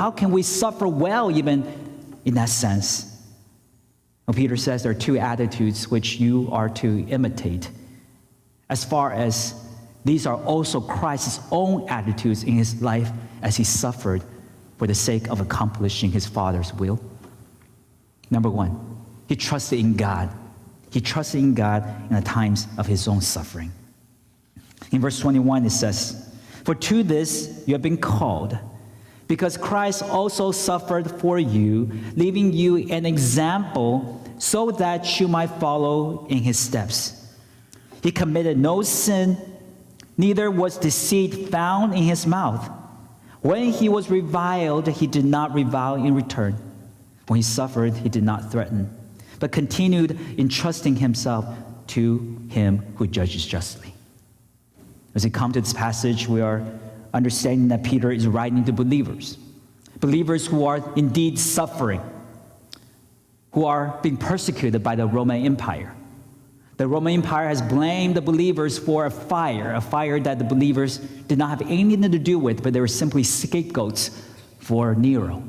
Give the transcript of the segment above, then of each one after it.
How can we suffer well even in that sense? Well, Peter says there are two attitudes which you are to imitate, as far as these are also Christ's own attitudes in his life as he suffered for the sake of accomplishing his Father's will. Number one, he trusted in God. He trusted in God in the times of his own suffering. In verse 21, it says, "For to this you have been called, because Christ also suffered for you, leaving you an example so that you might follow in his steps. He committed no sin, neither was deceit found in his mouth. When he was reviled, he did not revile in return. When he suffered, he did not threaten, but continued entrusting himself to him who judges justly." As we come to this passage, we are understanding that Peter is writing to believers who are indeed suffering, who are being persecuted by the Roman Empire. The Roman Empire has blamed the believers for a fire that the believers did not have anything to do with, but they were simply scapegoats for Nero.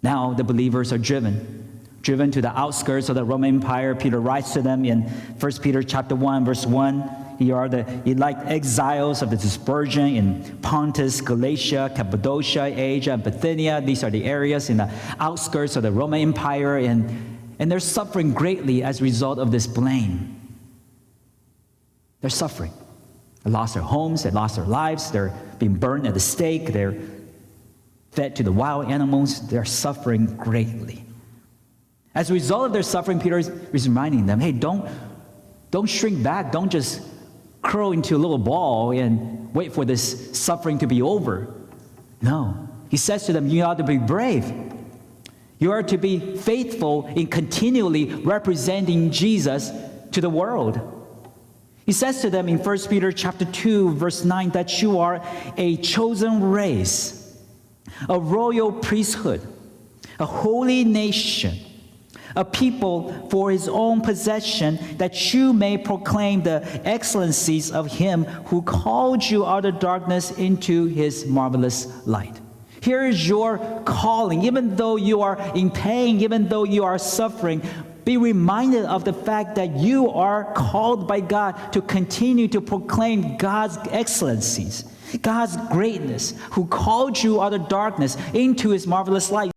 Now the believers are driven to the outskirts of the Roman Empire. Peter writes to them in 1 Peter chapter 1, verse 1, "You are the elect exiles of the dispersion in Pontus, Galatia, Cappadocia, Asia, and Bithynia." These are the areas in the outskirts of the Roman Empire, and they're suffering greatly as a result of this blame. They're suffering. They lost their homes, they lost their lives, they're being burned at the stake, they're fed to the wild animals, they're suffering greatly. As a result of their suffering, Peter is reminding them, hey, don't shrink back, don't just curl into a little ball and wait for this suffering to be over. No. He says to them, you ought to be brave. You are to be faithful in continually representing Jesus to the world. He says to them in 1 Peter chapter 2, verse 9, that you are a chosen race, a royal priesthood, a holy nation, a people for his own possession, that you may proclaim the excellencies of him who called you out of darkness into his marvelous light. Here is your calling. Even though you are in pain, even though you are suffering, be reminded of the fact that you are called by God to continue to proclaim God's excellencies, God's greatness, who called you out of darkness into his marvelous light.